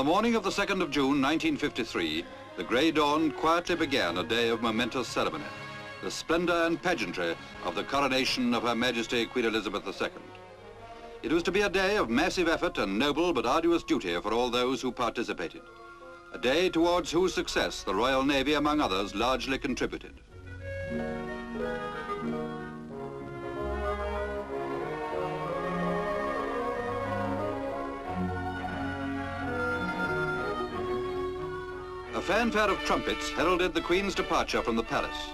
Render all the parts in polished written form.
morning of the 2nd of June, 1953, the grey dawn quietly began a day of momentous ceremony, the splendour and pageantry of the coronation of Her Majesty Queen Elizabeth II. It was to be a day of massive effort and noble but arduous duty for all those who participated, a day towards whose success the Royal Navy, among others, largely contributed. A fanfare of trumpets heralded the Queen's departure from the palace.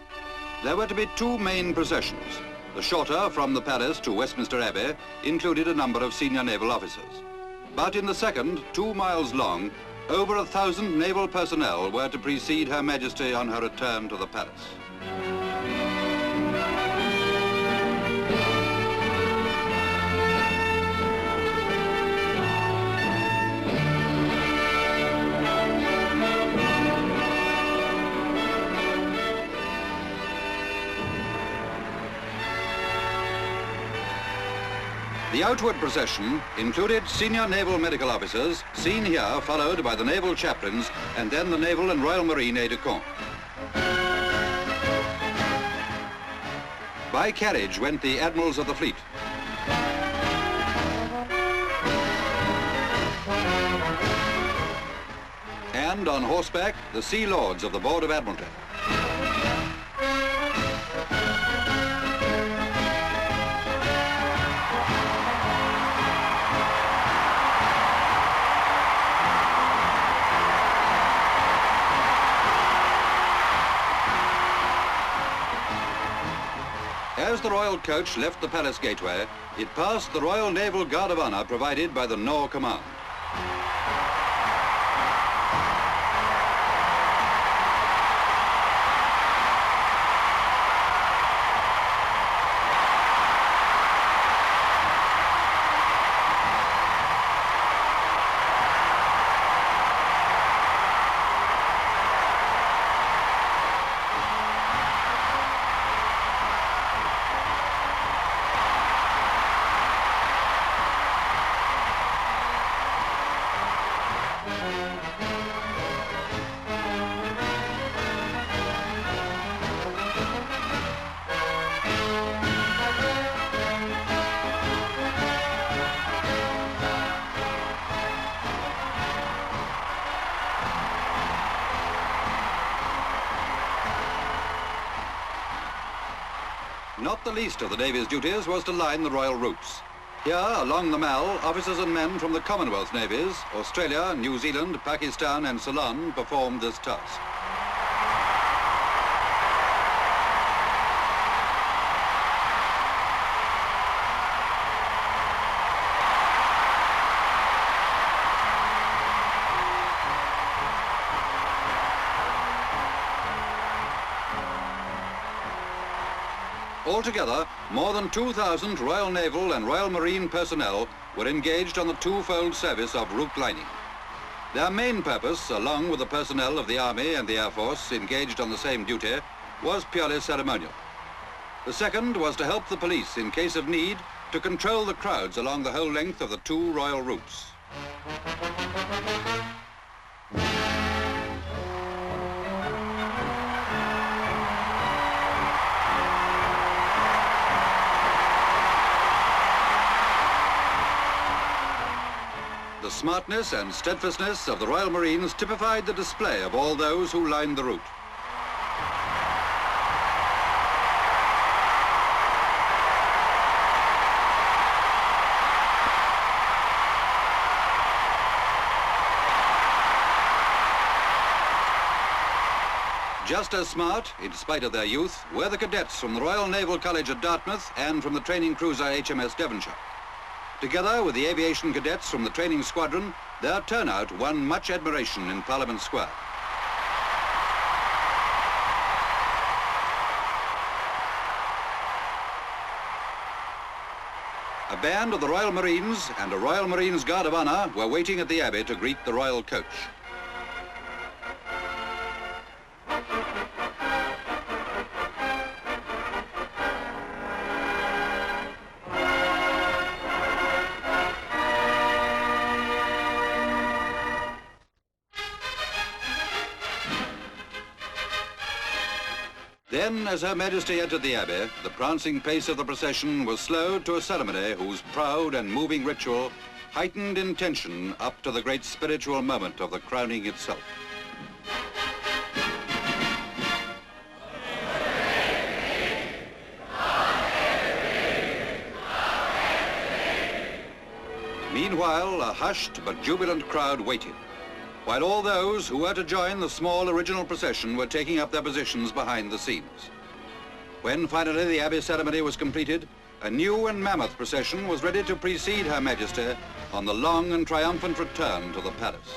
There were to be two main processions. The shorter from the palace to Westminster Abbey included a number of senior naval officers. But in the second, 2 miles long, over 1,000 naval personnel were to precede Her Majesty on her return to the palace. The outward procession included senior naval medical officers, seen here followed by the naval chaplains and then the Naval and Royal Marine aide-de-camp. By carriage went the Admirals of the fleet. And on horseback, the Sea Lords of the Board of Admiralty. As the Royal Coach left the Palace Gateway, it passed the Royal Naval Guard of Honour provided by the Nore Command. Not the least of the Navy's duties was to line the royal routes. Here, along the Mall, officers and men from the Commonwealth navies, Australia, New Zealand, Pakistan and Ceylon performed this task. Altogether, more than 2,000 Royal Naval and Royal Marine personnel were engaged on the twofold service of route lining. Their main purpose, along with the personnel of the Army and the Air Force engaged on the same duty, was purely ceremonial. The second was to help the police, in case of need, to control the crowds along the whole length of the two royal routes. The smartness and steadfastness of the Royal Marines typified the display of all those who lined the route. Just as smart, in spite of their youth, were the cadets from the Royal Naval College at Dartmouth and from the training cruiser H.M.S. Devonshire. Together with the aviation cadets from the training squadron, their turnout won much admiration in Parliament Square. A band of the Royal Marines and a Royal Marines Guard of Honour were waiting at the Abbey to greet the Royal Coach. Then, as Her Majesty entered the Abbey, the prancing pace of the procession was slowed to a ceremony whose proud and moving ritual heightened in tension up to the great spiritual moment of the crowning itself. Meanwhile, a hushed but jubilant crowd waited, while all those who were to join the small original procession were taking up their positions behind the scenes. When finally the Abbey ceremony was completed, a new and mammoth procession was ready to precede Her Majesty on the long and triumphant return to the palace.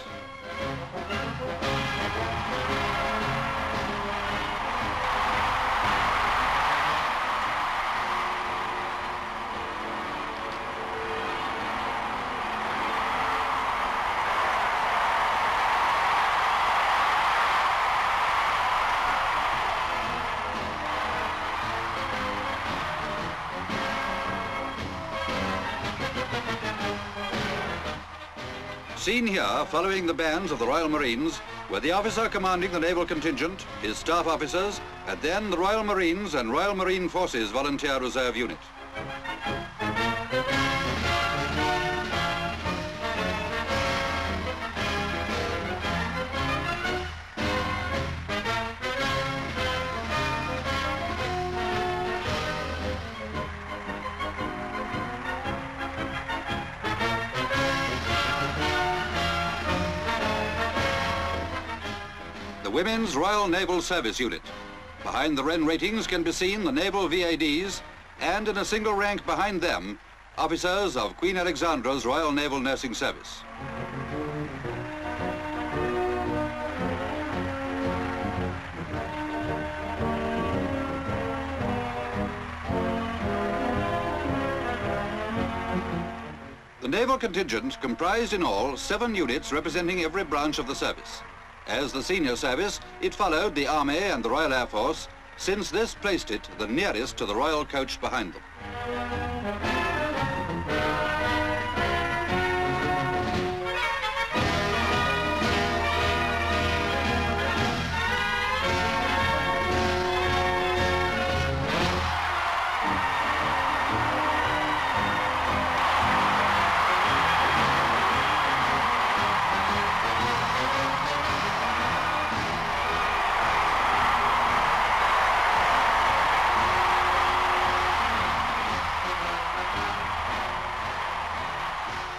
Seen here, following the bands of the Royal Marines, were the officer commanding the naval contingent, his staff officers, and then the Royal Marines and Royal Marine Forces Volunteer Reserve Unit. The Women's Royal Naval Service Unit. Behind the Wren ratings can be seen the Naval VADs, and in a single rank behind them, officers of Queen Alexandra's Royal Naval Nursing Service. The naval contingent comprised in all 7 units representing every branch of the service. As the senior service, it followed the Army and the Royal Air Force, since this placed it the nearest to the royal coach behind them.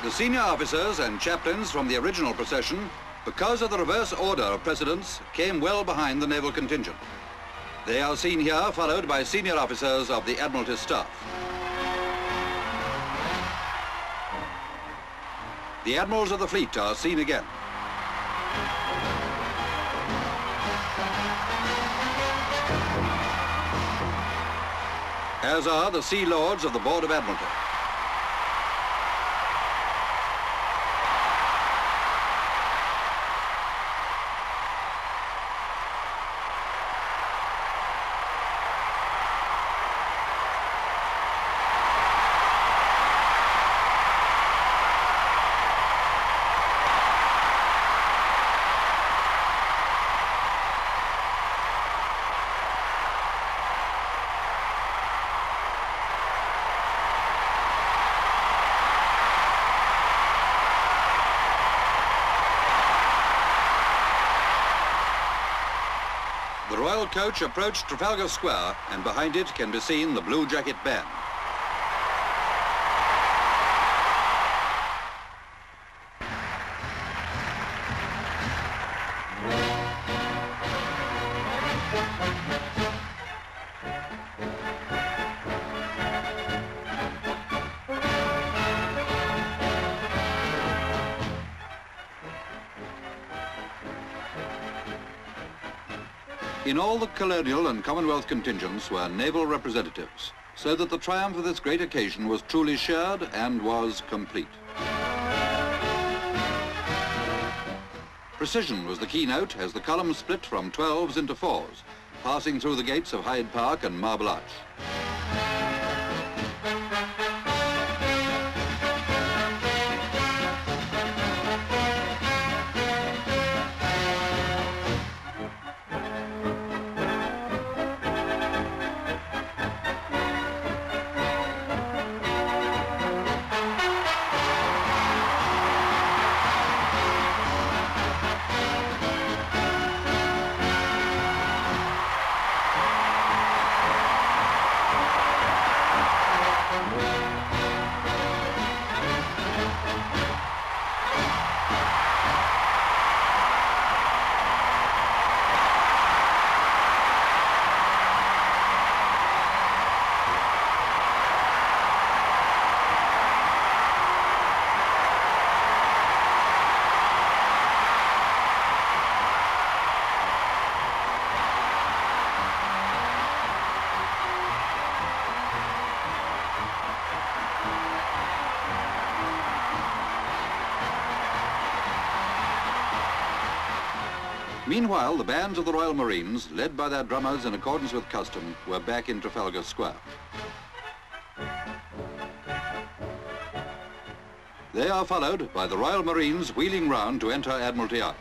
The senior officers and chaplains from the original procession, because of the reverse order of precedence, came well behind the naval contingent. They are seen here, followed by senior officers of the Admiralty staff. The Admirals of the fleet are seen again. As are the Sea Lords of the Board of Admiralty. The royal coach approached Trafalgar Square, and behind it can be seen the Blue Jacket Band. In all the colonial and Commonwealth contingents were naval representatives, so that the triumph of this great occasion was truly shared and was complete. Precision was the keynote as the column split from 12s into 4s, passing through the gates of Hyde Park and Marble Arch. Meanwhile, the bands of the Royal Marines, led by their drummers in accordance with custom, were back in Trafalgar Square. They are followed by the Royal Marines wheeling round to enter Admiralty Arch.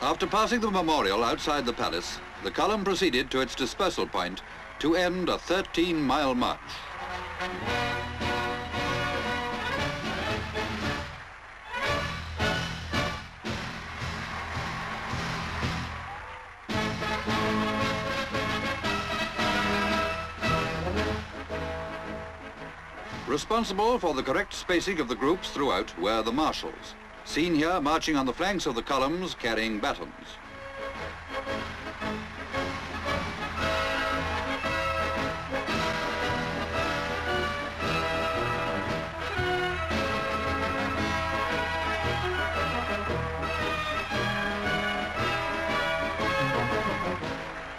After passing the memorial outside the palace, the column proceeded to its dispersal point to end a 13-mile march. Responsible for the correct spacing of the groups throughout were the marshals, seen here marching on the flanks of the columns carrying batons.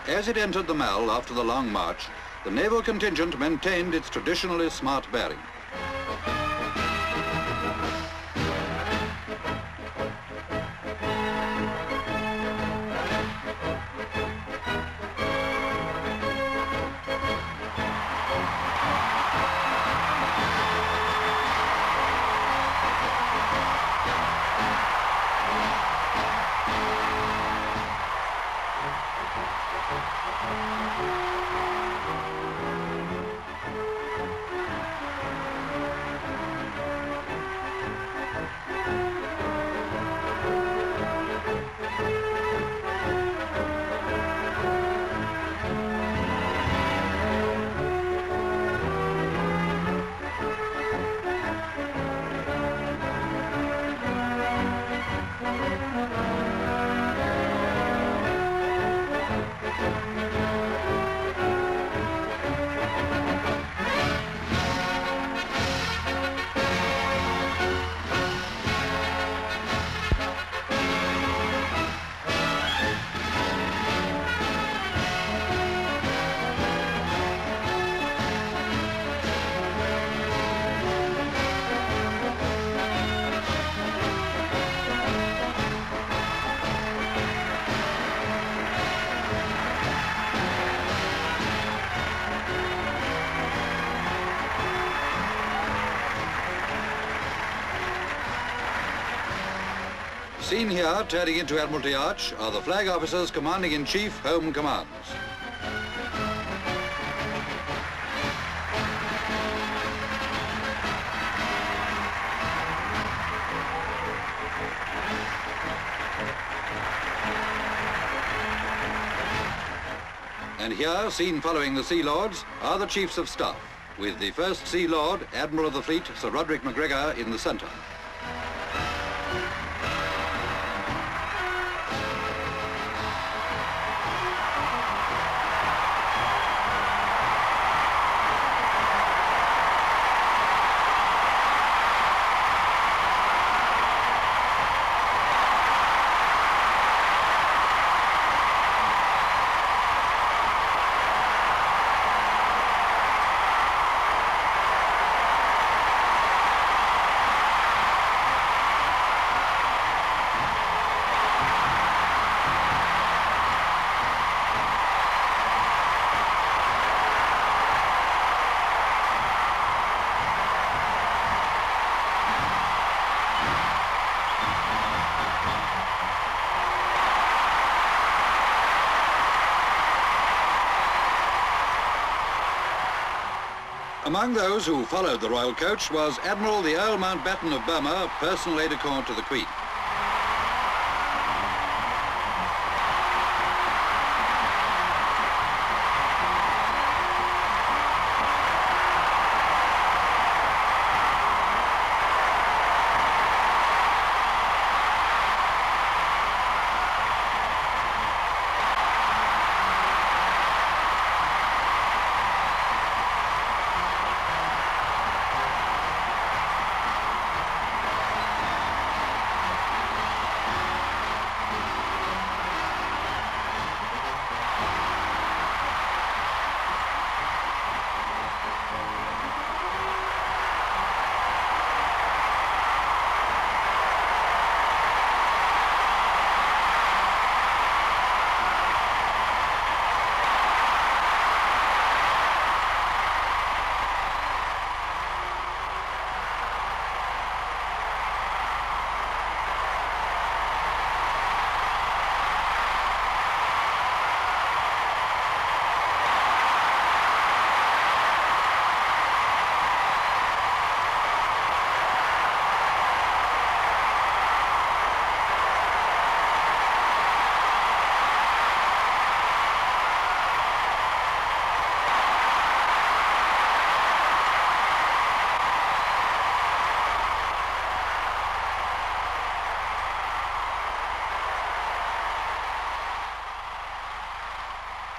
As it entered the Mall after the long march, the naval contingent maintained its traditionally smart bearing. Seen here, turning into Admiralty Arch, are the flag officers Commanding-in-Chief, Home Commands. And here, seen following the Sea Lords, are the Chiefs of Staff, with the First Sea Lord, Admiral of the Fleet, Sir Roderick MacGregor, in the centre. Among those who followed the royal coach was Admiral the Earl Mountbatten of Burma, personal aide-de-camp to the Queen.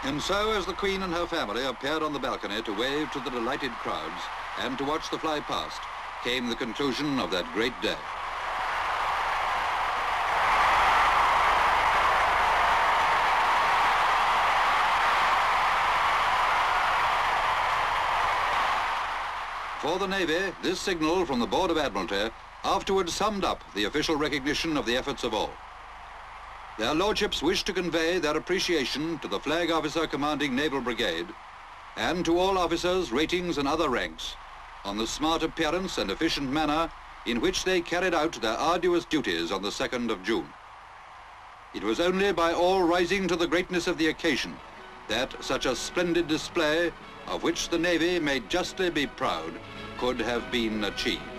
And so as the Queen and her family appeared on the balcony to wave to the delighted crowds and to watch the fly past, came the conclusion of that great day. For the Navy, this signal from the Board of Admiralty afterwards summed up the official recognition of the efforts of all. Their Lordships wished to convey their appreciation to the Flag Officer commanding Naval Brigade and to all officers, ratings and other ranks on the smart appearance and efficient manner in which they carried out their arduous duties on the 2nd of June. It was only by all rising to the greatness of the occasion that such a splendid display, of which the Navy may justly be proud, could have been achieved.